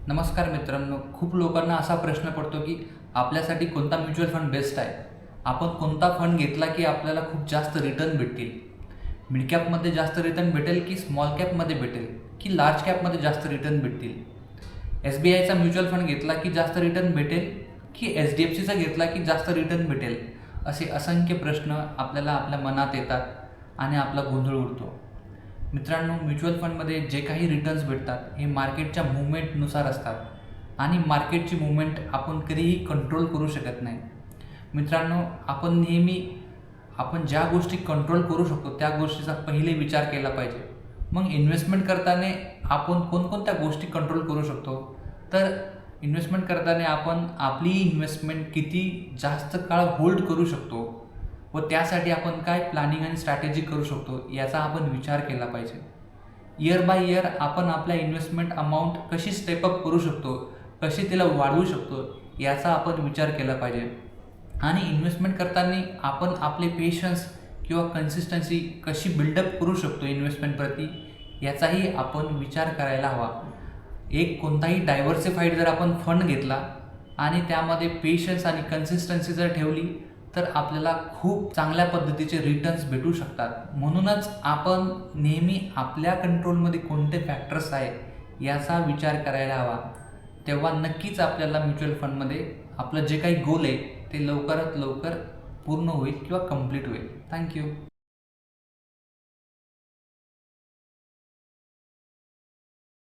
नमस्कार मित्रांनो, खूप लोकांना असा प्रश्न पडतो की आपल्यासाठी कोणता म्युच्युअल फंड बेस्ट आहे. आपण कोणता फंड घेतला की आपल्याला खूप जास्त रिटर्न भेटतील. मिड कॅपमध्ये जास्त रिटर्न भेटेल की स्मॉल कॅपमध्ये भेटेल की लार्ज कॅपमध्ये जास्त रिटर्न भेटतील. SBIचा म्युच्युअल फंड घेतला की जास्त रिटर्न भेटेल की HDFCचा घेतला की जास्त रिटर्न भेटेल. असे असंख्य प्रश्न आपल्याला आपल्या मनात येतात आणि आपला गोंधळ उडतो. मित्रांनो, म्युच्युअल फंडमध्ये जे काही रिटर्न्स भेटतात हे मार्केटच्या मुवमेंटनुसार असतात आणि मार्केटची मुवमेंट आपण कधीही कंट्रोल करू शकत नाही. मित्रांनो, आपण ज्या गोष्टी कंट्रोल करू शकतो त्या गोष्टीचा पहिले विचार केला पाहिजे. मग इन्व्हेस्टमेंट करताना आपण कोणकोणत्या गोष्टी कंट्रोल करू शकतो, तर इन्व्हेस्टमेंट करताना आपण आपली इन्व्हेस्टमेंट किती जास्त काळ होल्ड करू शकतो व त्यासाठी आपण काय प्लॅनिंग आणि स्ट्रॅटेजी करू शकतो याचा आपण विचार केला पाहिजे. इयर बाय इयर आपण आपल्या इन्व्हेस्टमेंट अमाऊंट कशी स्टेपअप करू शकतो, कशी तिला वाढवू शकतो याचा आपण विचार केला पाहिजे. आणि इन्व्हेस्टमेंट करताना आपण आपले पेशन्स किंवा कन्सिस्टन्सी कशी बिल्डअप करू शकतो इन्व्हेस्टमेंटप्रती याचाही आपण विचार करायला हवा. एक कोणताही डायव्हर्सिफाईड जर आपण फंड घेतला आणि त्यामध्ये पेशन्स आणि कन्सिस्टन्सी जर ठेवली तर आपल्याला खूप चांगल्या पद्धतीचे रिटर्न्स भेटू शकतात. म्हणूनच आपण नेहमी आपल्या कंट्रोलमध्ये कोणते फॅक्टर्स आहे याचा विचार करायला हवा. तेव्हा नक्कीच आपल्याला म्युच्युअल फंडमध्ये आपलं जे काही गोल आहे ते लवकरात लवकर पूर्ण होईल किंवा कंप्लीट होईल. थँक्यू.